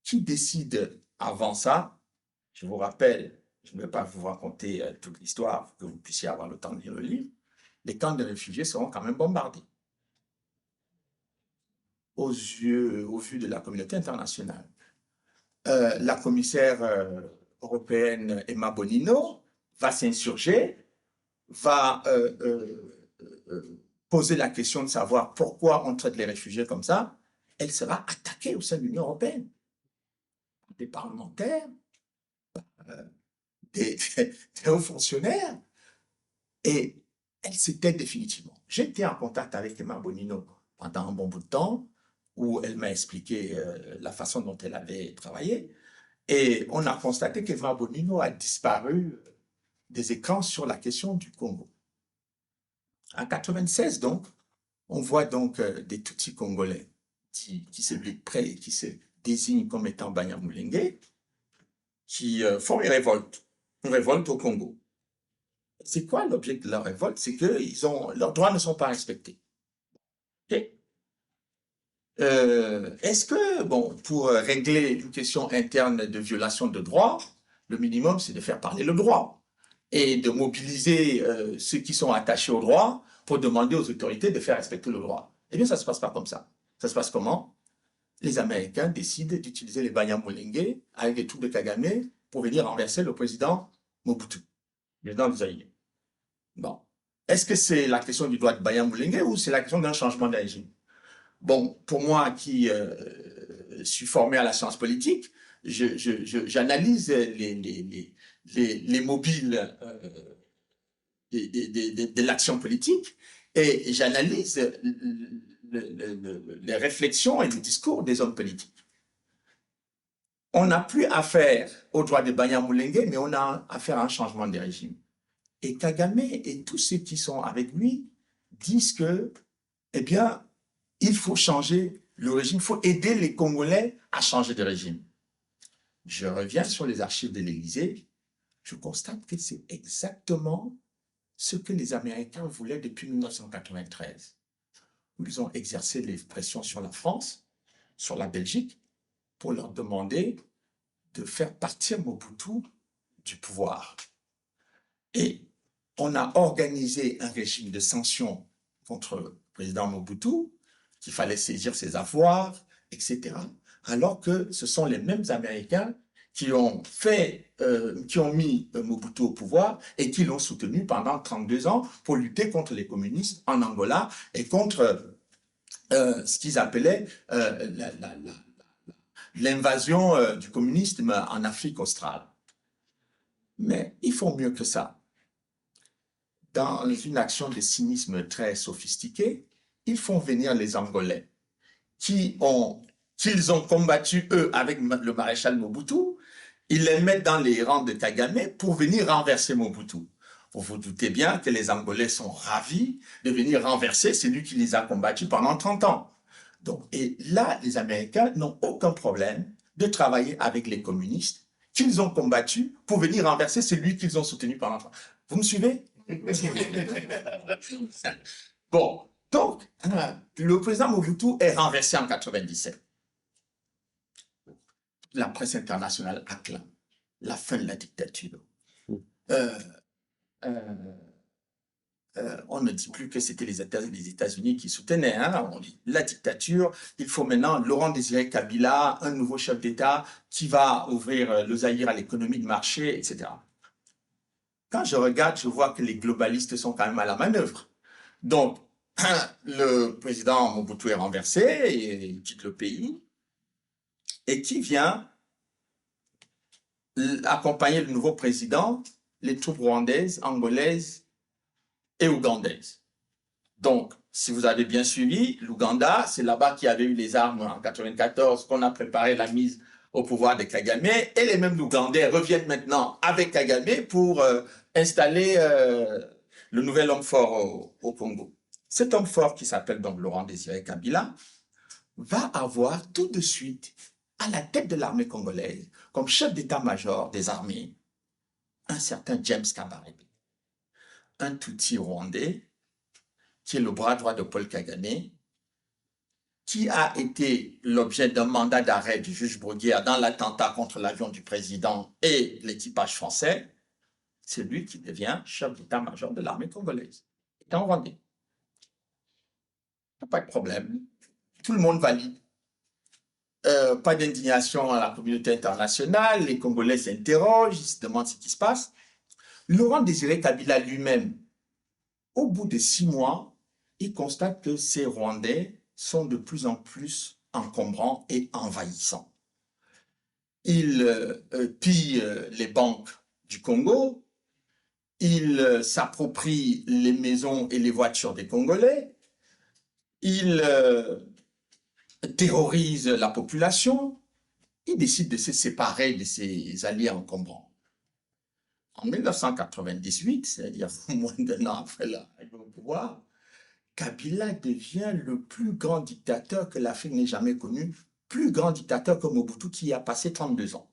Speaker 2: qui décident avant ça, je vous rappelle, je ne vais pas vous raconter toute l'histoire pour que vous puissiez avoir le temps de lire le livre, les camps de réfugiés seront quand même bombardés au vu de la communauté internationale. la commissaire européenne Emma Bonino va s'insurger, va poser la question de savoir pourquoi on traite les réfugiés comme ça. Elle sera attaquée au sein de l'Union européenne. Des parlementaires, des hauts fonctionnaires, et elle s'était définitivement. J'étais en contact avec Emma Bonino pendant un bon bout de temps, où elle m'a expliqué la façon dont elle avait travaillé, et on a constaté qu'Emma Bonino a disparu des écrans sur la question du Congo. En 96, donc, on voit donc des Tutsis congolais qui se désignent comme étant Banyamulenge, qui font une révolte au Congo. C'est quoi l'objet de leur révolte? C'est que leurs droits ne sont pas respectés. Okay? Est-ce que, bon, pour régler une question interne de violation de droits, le minimum, c'est de faire parler le droit et de mobiliser ceux qui sont attachés au droit pour demander aux autorités de faire respecter le droit? Eh bien, ça ne se passe pas comme ça. Ça se passe comment? Les Américains décident d'utiliser les Banyamulenge avec les troupes de Kagame pour venir renverser le président Mobutu, le président du Zaïre. Bon. Est-ce que c'est la question du droit de Banyamulenge ou c'est la question d'un changement de régime? Bon, pour moi qui suis formé à la science politique, j'analyse les mobiles de l'action politique et j'analyse les réflexions et les discours des hommes politiques. On n'a plus affaire au droit de Banyamulenge, mais on a affaire à un changement de régime. Et Kagame et tous ceux qui sont avec lui disent que, eh bien, il faut changer le régime, il faut aider les Congolais à changer de régime. Je reviens sur les archives de l'Élysée, je constate que c'est exactement ce que les Américains voulaient depuis 1993. Ils ont exercé les pressions sur la France, sur la Belgique, pour leur demander de faire partir Mobutu du pouvoir. Et on a organisé un régime de sanctions contre le président Mobutu, qu'il fallait saisir ses avoirs, etc. Alors que ce sont les mêmes Américains qui ont mis Mobutu au pouvoir et qui l'ont soutenu pendant 32 ans pour lutter contre les communistes en Angola et contre ce qu'ils appelaient l'invasion du communisme en Afrique australe. Mais ils font mieux que ça. Dans une action de cynisme très sophistiquée, ils font venir les Angolais qu'ils ont combattu, eux, avec le maréchal Mobutu. Ils les mettent dans les rangs de Kagame pour venir renverser Mobutu. Vous vous doutez bien que les Angolais sont ravis de venir renverser celui qui les a combattus pendant 30 ans. Donc, et là, les Américains n'ont aucun problème de travailler avec les communistes qu'ils ont combattus pour venir renverser celui qu'ils ont soutenu pendant 30 ans. Vous me suivez? Bon, donc, le président Mobutu est renversé en 97. La presse internationale acclame la fin de la dictature. On ne dit plus que c'était les États-Unis qui soutenaient. Hein? On dit la dictature, il faut maintenant Laurent Désiré Kabila, un nouveau chef d'État qui va ouvrir le Zaïre à l'économie de marché, etc. Quand je regarde, je vois que les globalistes sont quand même à la manœuvre. Donc, le président Mobutu est renversé, et il quitte le pays, et qui vient accompagner le nouveau président, les troupes rwandaises, angolaises et ougandaises. Donc, si vous avez bien suivi, l'Ouganda, c'est là-bas qu'il y avait eu les armes en 94, qu'on a préparé la mise au pouvoir de Kagame, et les mêmes Ougandais reviennent maintenant avec Kagame pour installer le nouvel homme fort au Congo. Cet homme fort, qui s'appelle donc Laurent Désiré Kabila, va avoir tout de suite à la tête de l'armée congolaise, comme chef d'état-major des armées, un certain James Kabarebe, un Tutsi rwandais, qui est le bras droit de Paul Kagame, qui a été l'objet d'un mandat d'arrêt du juge Bruguière dans l'attentat contre l'avion du président et l'équipage français. C'est lui qui devient chef d'état-major de l'armée congolaise. Il est en Rwandais. Pas de problème. Tout le monde valide. pas d'indignation à la communauté internationale, les Congolais s'interrogent, ils se demandent ce qui se passe. Laurent Désiré Kabila lui-même, au bout de 6 mois, il constate que ces Rwandais sont de plus en plus encombrants et envahissants. Il pille les banques du Congo, il s'approprie les maisons et les voitures des Congolais, il terrorise la population, il décide de se séparer de ses alliés encombrants. En 1998, c'est-à-dire moins d'1 an après l'arrivée au pouvoir, Kabila devient le plus grand dictateur que l'Afrique n'ait jamais connu, plus grand dictateur que Mobutu qui a passé 32 ans.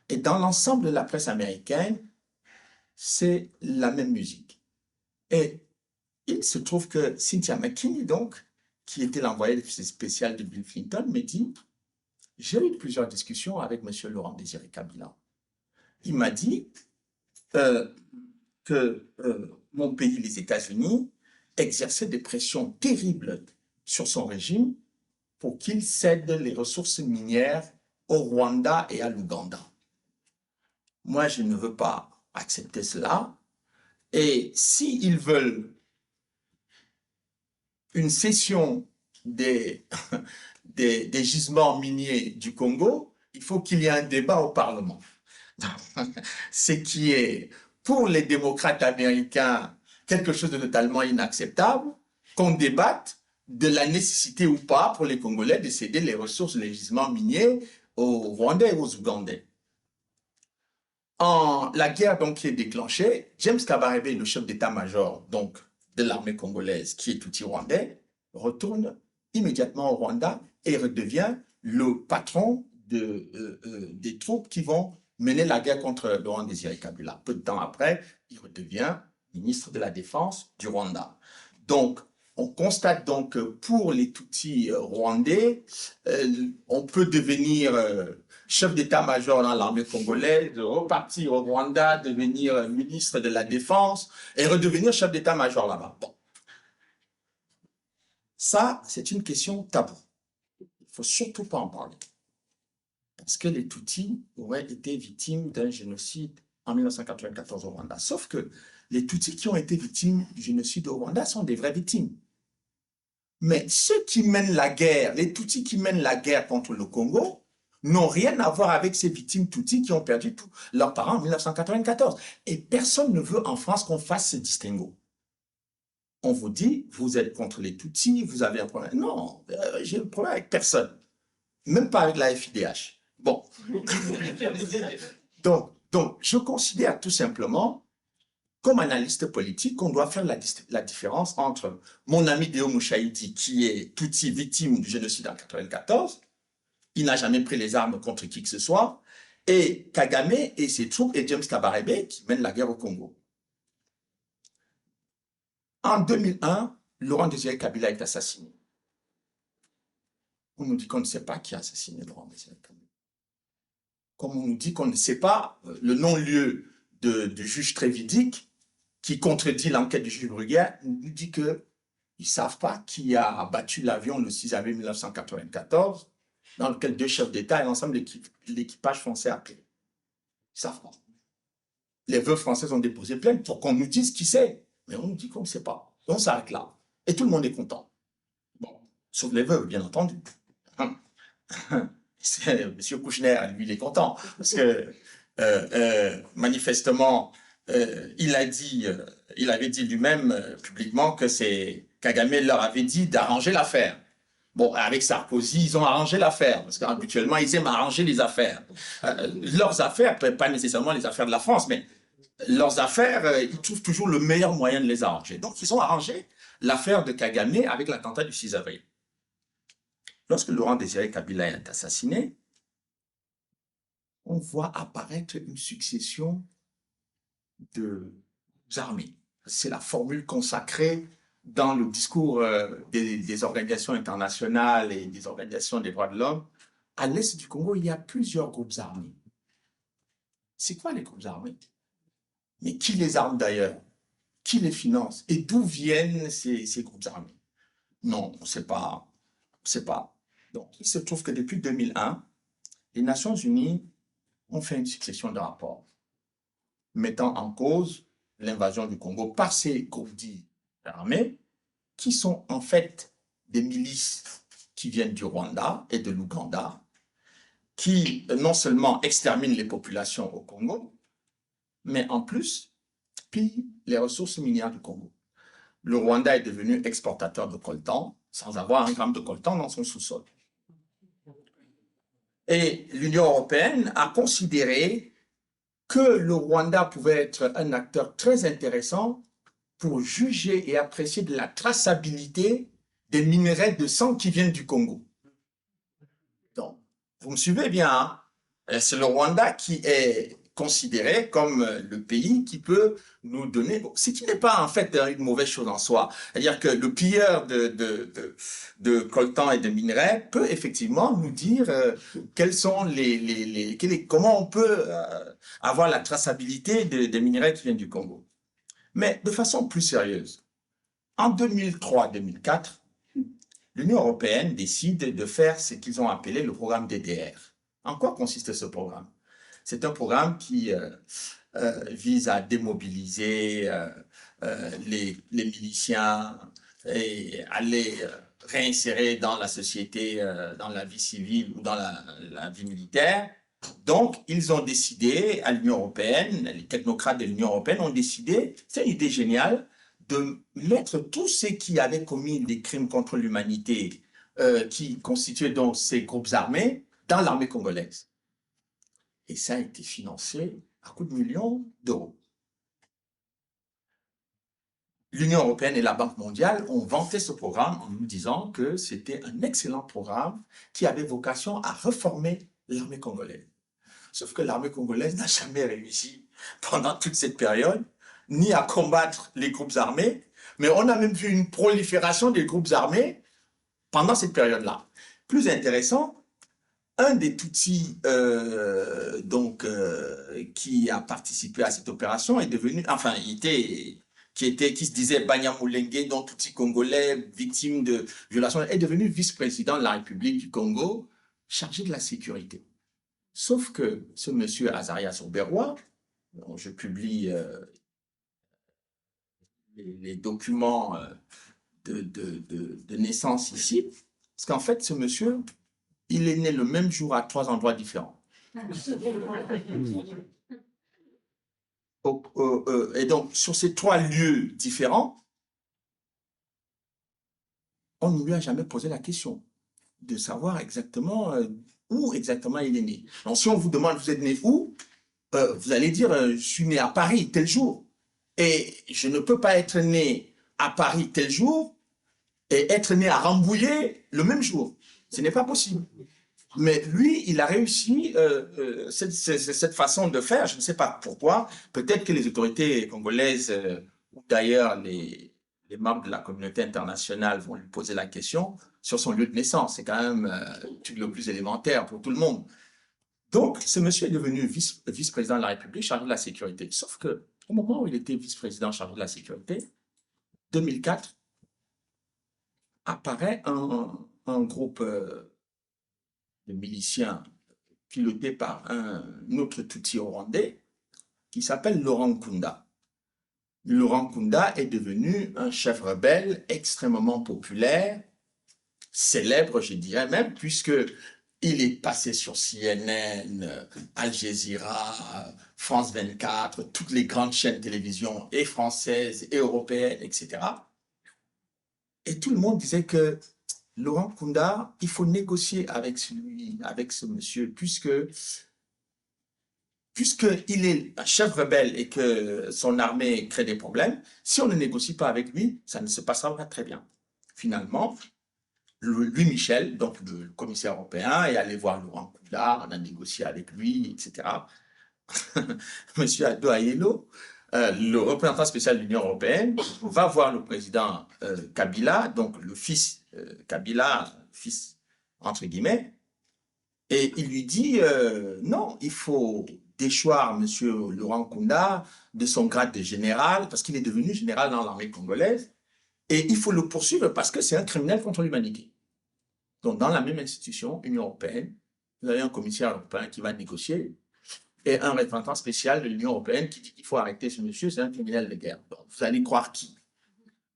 Speaker 2: Et dans l'ensemble de la presse américaine, c'est la même musique. Et il se trouve que Cynthia McKinney, donc, qui était l'envoyée spéciale de Bill Clinton, me dit « J'ai eu plusieurs discussions avec M. Laurent Désiré Kabila. Il m'a dit que mon pays, les États-Unis, exerçait des pressions terribles sur son régime pour qu'il cède les ressources minières au Rwanda et à l'Ouganda. Moi, je ne veux pas accepter cela. Et s'ils veulent une cession des gisements miniers du Congo, il faut qu'il y ait un débat au Parlement. Ce qui est, pour les démocrates américains, quelque chose de totalement inacceptable, qu'on débatte de la nécessité ou pas pour les Congolais de céder les ressources, les gisements miniers aux Rwandais et aux Ougandais. La guerre donc qui est déclenchée, James Kabarebe, le chef d'état-major donc de l'armée congolaise, qui est Tutsi rwandais, retourne immédiatement au Rwanda et redevient le patron des troupes qui vont mener la guerre contre Laurent Désiré Kabila. Peu de temps après, il redevient ministre de la Défense du Rwanda. Donc, on constate donc que pour les Tutsis rwandais, on peut devenir chef d'état-major dans l'armée congolaise, repartir au Rwanda, devenir ministre de la Défense et redevenir chef d'état-major là-bas. Bon. Ça, c'est une question taboue. Il ne faut surtout pas en parler. Parce que les Tutsis auraient été victimes d'un génocide en 1994 au Rwanda. Sauf que les Tutsis qui ont été victimes du génocide au Rwanda sont des vraies victimes. Mais ceux qui mènent la guerre, les Tutsis qui mènent la guerre contre le Congo, n'ont rien à voir avec ces victimes Tutsis qui ont perdu tous leurs parents en 1994. Et personne ne veut en France qu'on fasse ce distinguo. On vous dit, vous êtes contre les Tutsis, vous avez un problème. Non, j'ai un problème avec personne. Même pas avec la FIDH. Bon. donc, je considère tout simplement, comme analyste politique, qu'on doit faire la différence entre mon ami Déo Mouchaïdi, qui est Tutsi, victime du génocide en 1994, il n'a jamais pris les armes contre qui que ce soit, et Kagame et ses troupes, et James Kabarebe, qui mènent la guerre au Congo. En 2001, Laurent Désiré Kabila est assassiné. On nous dit qu'on ne sait pas qui a assassiné Laurent Désiré Kabila. Comme on nous dit qu'on ne sait pas le non-lieu du juge Trévidic, qui contredit l'enquête du juge Bruguière, nous dit qu'ils ne savent pas qui a abattu l'avion le 6 avril 1994, dans lequel 2 chefs d'État et l'ensemble de l'équipage français a pris. Ils ne savent pas. Les veuves françaises ont déposé plainte pour qu'on nous dise qui c'est. Mais on nous dit qu'on ne sait pas. Et on s'arrête là. Et tout le monde est content. Bon, sauf les veuves, bien entendu. Monsieur Kouchner, lui, il est content. Parce que, manifestement, il avait dit lui-même publiquement que Kagame leur avait dit d'arranger l'affaire. Bon, avec Sarkozy, ils ont arrangé l'affaire, parce qu'habituellement, ils aiment arranger les affaires. Leurs affaires, pas nécessairement les affaires de la France, mais leurs affaires, ils trouvent toujours le meilleur moyen de les arranger. Donc, ils ont arrangé l'affaire de Kagame avec l'attentat du 6 avril. Lorsque Laurent Désiré Kabila est assassiné, on voit apparaître une succession d'armées. C'est la formule consacrée dans le discours des organisations internationales et des organisations des droits de l'homme. À l'est du Congo, il y a plusieurs groupes armés. C'est quoi les groupes armés? Mais qui les arme d'ailleurs? Qui les finance? Et d'où viennent ces groupes armés? Non, on ne sait pas. On ne sait pas. Donc, il se trouve que depuis 2001, les Nations Unies ont fait une succession de rapports mettant en cause l'invasion du Congo par ces groupes dits armés, qui sont en fait des milices qui viennent du Rwanda et de l'Ouganda, qui non seulement exterminent les populations au Congo, mais en plus pillent les ressources minières du Congo. Le Rwanda est devenu exportateur de coltan sans avoir un gramme de coltan dans son sous-sol. Et l'Union européenne a considéré que le Rwanda pouvait être un acteur très intéressant pour juger et apprécier de la traçabilité des minerais de sang qui viennent du Congo. Donc, vous me suivez bien, hein? C'est le Rwanda qui est considéré comme le pays qui peut nous donner, ce qui n'est pas en fait une mauvaise chose en soi. C'est-à-dire que le pilleur de coltan et de minerais peut effectivement nous dire quels sont comment on peut avoir la traçabilité des minerais qui viennent du Congo. Mais de façon plus sérieuse, en 2003-2004, l'Union européenne décide de faire ce qu'ils ont appelé le programme DDR. En quoi consiste ce programme? C'est un programme qui vise à démobiliser les miliciens et à les réinsérer dans la société, dans la vie civile ou dans la vie militaire. Donc, ils ont décidé, à l'Union européenne, les technocrates de l'Union européenne ont décidé, c'est une idée géniale, de mettre tous ceux qui avaient commis des crimes contre l'humanité, qui constituaient donc ces groupes armés, dans l'armée congolaise. Et ça a été financé à coups de millions d'euros. L'Union européenne et la Banque mondiale ont vanté ce programme en nous disant que c'était un excellent programme qui avait vocation à reformer l'armée congolaise. Sauf que l'armée congolaise n'a jamais réussi pendant toute cette période, ni à combattre les groupes armés, mais on a même vu une prolifération des groupes armés pendant cette période-là. Plus intéressant, un des Tutsis qui a participé à cette opération est devenu, enfin, qui se disait Banyamulenge, donc Tutsi congolais, victime de violations, est devenu vice-président de la République du Congo, chargé de la sécurité. Sauf que ce monsieur Azarias Oberoi, dont je publie les documents de naissance ici, parce qu'en fait, ce monsieur, il est né le même jour à 3 endroits différents. Et donc, sur ces 3 lieux différents, on ne lui a jamais posé la question de savoir exactement où exactement il est né. Donc, si on vous demande, vous êtes né où? Vous allez dire, je suis né à Paris tel jour. Et je ne peux pas être né à Paris tel jour et être né à Rambouillet le même jour. Ce n'est pas possible. Mais lui, il a réussi cette façon de faire. Je ne sais pas pourquoi. Peut-être que les autorités congolaises ou d'ailleurs les membres de la communauté internationale vont lui poser la question sur son lieu de naissance. C'est quand même le plus élémentaire pour tout le monde. Donc, ce monsieur est devenu vice-président de la République chargé de la sécurité. Sauf que au moment où il était vice-président chargé de la sécurité, 2004, apparaît un groupe de miliciens piloté par un autre Tutsi rwandais qui s'appelle Laurent Nkunda. Laurent Nkunda est devenu un chef rebelle extrêmement populaire, célèbre, je dirais même, puisque il est passé sur CNN, Al Jazeera, France 24, toutes les grandes chaînes de télévision, et françaises, et européennes, etc. Et tout le monde disait que Laurent Nkunda, il faut négocier avec ce monsieur, puisqu'il est un chef rebelle et que son armée crée des problèmes. Si on ne négocie pas avec lui, ça ne se passera pas très bien. Finalement, Louis Michel, donc le commissaire européen, est allé voir Laurent Nkunda, on a négocié avec lui, etc. Monsieur Ado Ayelo, le représentant spécial de l'Union européenne, va voir le président Kabila, donc le fils Kabila, fils entre guillemets, et il lui dit non, il faut déchoir monsieur Laurent Nkunda de son grade de général, parce qu'il est devenu général dans l'armée congolaise, et il faut le poursuivre parce que c'est un criminel contre l'humanité. Donc, dans la même institution, Union européenne, vous avez un commissaire européen qui va négocier et un représentant spécial de l'Union européenne qui dit qu'il faut arrêter ce monsieur, c'est un criminel de guerre. Donc, vous allez croire qui?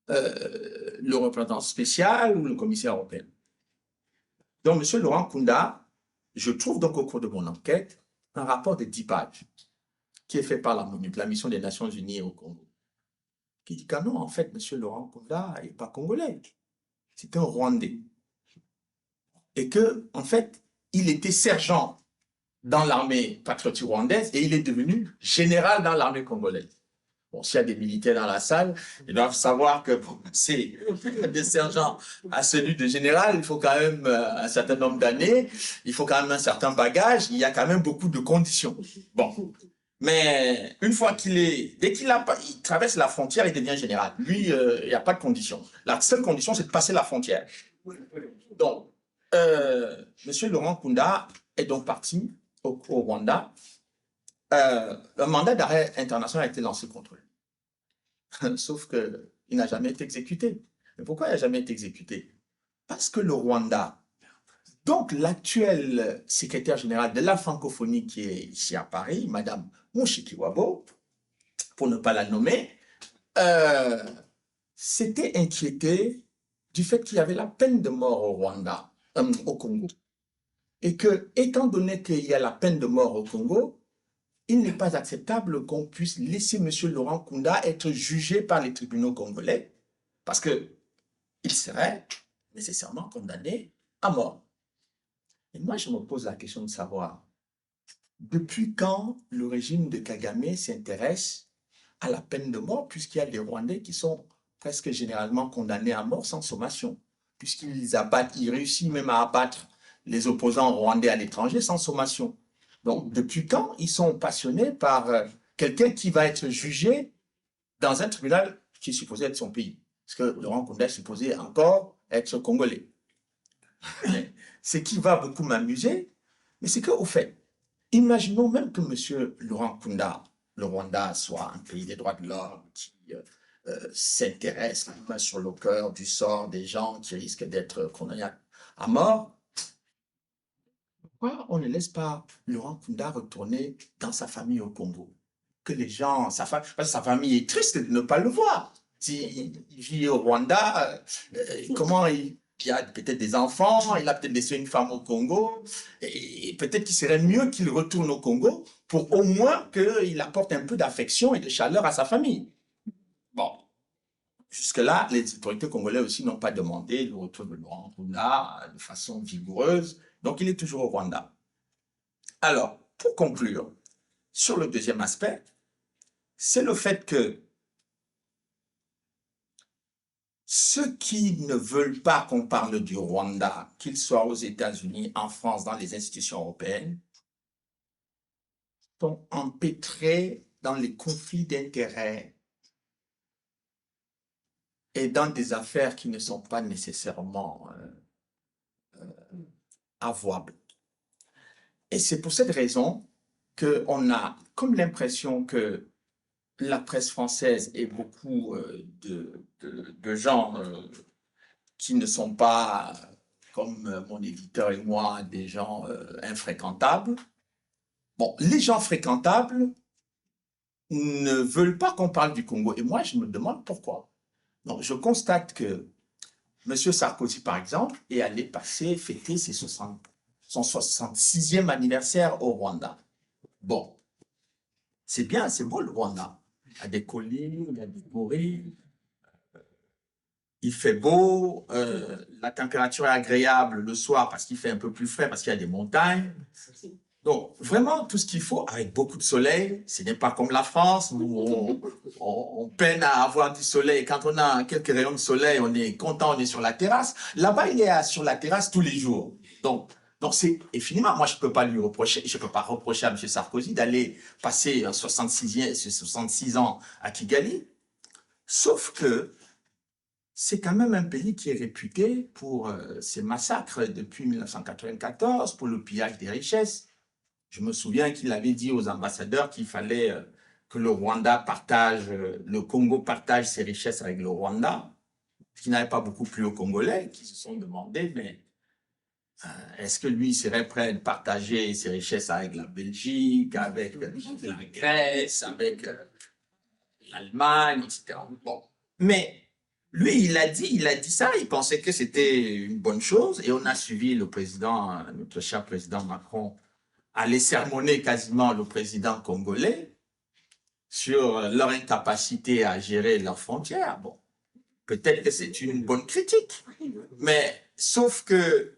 Speaker 2: Le représentant spécial ou le commissaire européen? Donc, monsieur Laurent Nkunda, je trouve donc au cours de mon enquête un rapport de 10 pages qui est fait par la mission des Nations Unies au Congo, qui dit que non, en fait, monsieur Laurent Nkunda n'est pas congolais, c'est un Rwandais. Et que, en fait, il était sergent dans l'armée patriotique rwandaise et il est devenu général dans l'armée congolaise. Bon, s'il y a des militaires dans la salle, ils doivent savoir que pour passer des sergents à celui de général, il faut quand même un certain nombre d'années, il faut quand même un certain bagage, il y a quand même beaucoup de conditions. Bon, mais une fois dès qu'il traverse la frontière, il devient général. Lui, il n'y a pas de condition. La seule condition, c'est de passer la frontière. Donc, monsieur Laurent Nkunda est donc parti au Rwanda. Un mandat d'arrêt international a été lancé contre lui. Sauf qu'il n'a jamais été exécuté. Mais pourquoi il n'a jamais été exécuté? Parce que le Rwanda, donc l'actuel secrétaire général de la francophonie qui est ici à Paris, Madame Mushikiwabo, pour ne pas la nommer, s'était inquiété du fait qu'il y avait la peine de mort au Rwanda, au Congo. Et que, étant donné qu'il y a la peine de mort au Congo, il n'est pas acceptable qu'on puisse laisser M. Laurent Nkunda être jugé par les tribunaux congolais parce qu'il serait nécessairement condamné à mort. Et moi, je me pose la question de savoir, depuis quand le régime de Kagame s'intéresse à la peine de mort, puisqu'il y a des Rwandais qui sont presque généralement condamnés à mort sans sommation, puisqu'ils réussissent même à abattre les opposants rwandais à l'étranger sans sommation. Donc, depuis quand ils sont passionnés par quelqu'un qui va être jugé dans un tribunal qui est supposé être son pays? Parce que Laurent Nkunda est supposé encore être congolais. Ce qui va beaucoup m'amuser, mais c'est qu'au fait, imaginons même que M. Laurent Nkunda, le Rwanda, soit un pays des droits de l'homme qui s'intéresse sur le cœur du sort des gens qui risquent d'être condamnés à mort. Pourquoi on ne laisse pas Laurent Nkunda retourner dans sa famille au Congo? Que les gens, parce que sa famille est triste de ne pas le voir. S'il vit au Rwanda, comment il y a peut-être des enfants, il a peut-être laissé une femme au Congo, et peut-être qu'il serait mieux qu'il retourne au Congo pour au moins qu'il apporte un peu d'affection et de chaleur à sa famille. Bon, jusque-là, les autorités congolaises aussi n'ont pas demandé le retour de Laurent Nkunda de façon vigoureuse. Donc, il est toujours au Rwanda. Alors, pour conclure, sur le deuxième aspect, c'est le fait que ceux qui ne veulent pas qu'on parle du Rwanda, qu'ils soient aux États-Unis, en France, dans les institutions européennes, sont empêtrés dans les conflits d'intérêts et dans des affaires qui ne sont pas nécessairement avouables. Et c'est pour cette raison qu'on a comme l'impression que la presse française et beaucoup de gens qui ne sont pas, comme mon éditeur et moi, des gens infréquentables. Bon, les gens fréquentables ne veulent pas qu'on parle du Congo. Et moi, je me demande pourquoi. Donc, je constate que M. Sarkozy, par exemple, est allé fêter son 66e anniversaire au Rwanda. Bon, c'est bien, c'est beau le Rwanda. Il y a des collines, il y a des forêts, il fait beau, la température est agréable le soir parce qu'il fait un peu plus frais, parce qu'il y a des montagnes. Donc, vraiment, tout ce qu'il faut, avec beaucoup de soleil, ce n'est pas comme la France où on peine à avoir du soleil. Quand on a quelques rayons de soleil, on est content, on est sur la terrasse. Là-bas, il est sur la terrasse tous les jours. Donc c'est, et finalement, moi, je ne peux pas lui reprocher, je ne peux pas reprocher à M. Sarkozy d'aller passer 66 ans à Kigali. Sauf que c'est quand même un pays qui est réputé pour ses massacres depuis 1994, pour le pillage des richesses. Je me souviens qu'il avait dit aux ambassadeurs qu'il fallait que le le Congo partage ses richesses avec le Rwanda, ce qui n'avait pas beaucoup plu aux Congolais, qui se sont demandé, mais Est-ce que lui serait prêt à partager ses richesses avec la Belgique, avec la Grèce, avec l'Allemagne, etc. Bon. Mais lui, il a dit ça, il pensait que c'était une bonne chose et on a suivi le président, notre cher président Macron, aller sermonner quasiment le président congolais sur leur incapacité à gérer leurs frontières. Bon, peut-être que c'est une bonne critique, mais sauf que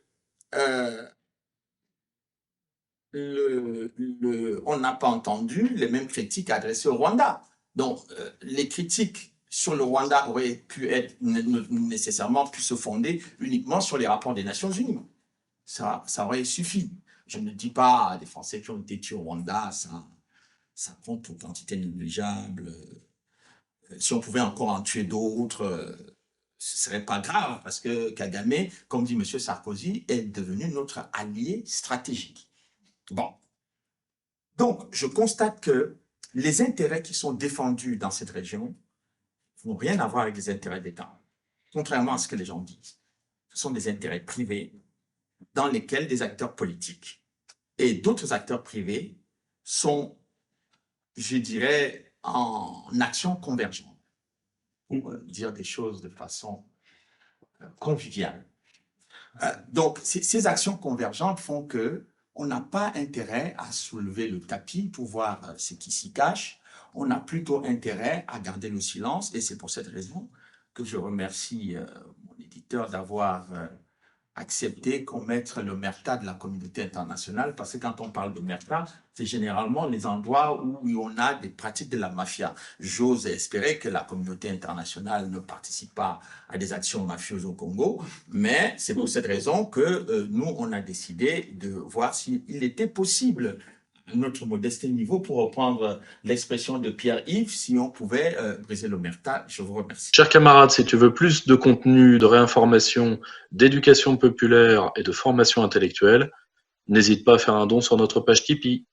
Speaker 2: on n'a pas entendu les mêmes critiques adressées au Rwanda. Donc, les critiques sur le Rwanda auraient pu être nécessairement pu se fonder uniquement sur les rapports des Nations Unies. Ça aurait suffi. Je ne dis pas des Français qui ont été tués au Rwanda, ça compte pour quantité négligeable. Si on pouvait encore en tuer d'autres, ce serait pas grave parce que Kagame, comme dit M. Sarkozy, est devenu notre allié stratégique. Bon. Donc, je constate que les intérêts qui sont défendus dans cette région n'ont rien à voir avec les intérêts d'État, contrairement à ce que les gens disent. Ce sont des intérêts privés dans lesquels des acteurs politiques et d'autres acteurs privés sont, je dirais, en action convergente, pour dire des choses de façon conviviale. Donc, ces actions convergentes font que on n'a pas intérêt à soulever le tapis pour voir ce qui s'y cache. On a plutôt intérêt à garder le silence. Et c'est pour cette raison que je remercie mon éditeur d'avoir accepté qu'on mette l'omerta de la communauté internationale. Parce que quand on parle d'omerta, c'est généralement les endroits où on a des pratiques de la mafia. J'ose espérer que la communauté internationale ne participe pas à des actions mafieuses au Congo, mais c'est pour cette raison que nous, on a décidé de voir s'il était possible, à notre modeste niveau, pour reprendre l'expression de Pierre-Yves, si on pouvait briser l'omerta. Je vous remercie.
Speaker 3: Chers camarades, si tu veux plus de contenu, de réinformation, d'éducation populaire et de formation intellectuelle, n'hésite pas à faire un don sur notre page Tipeee.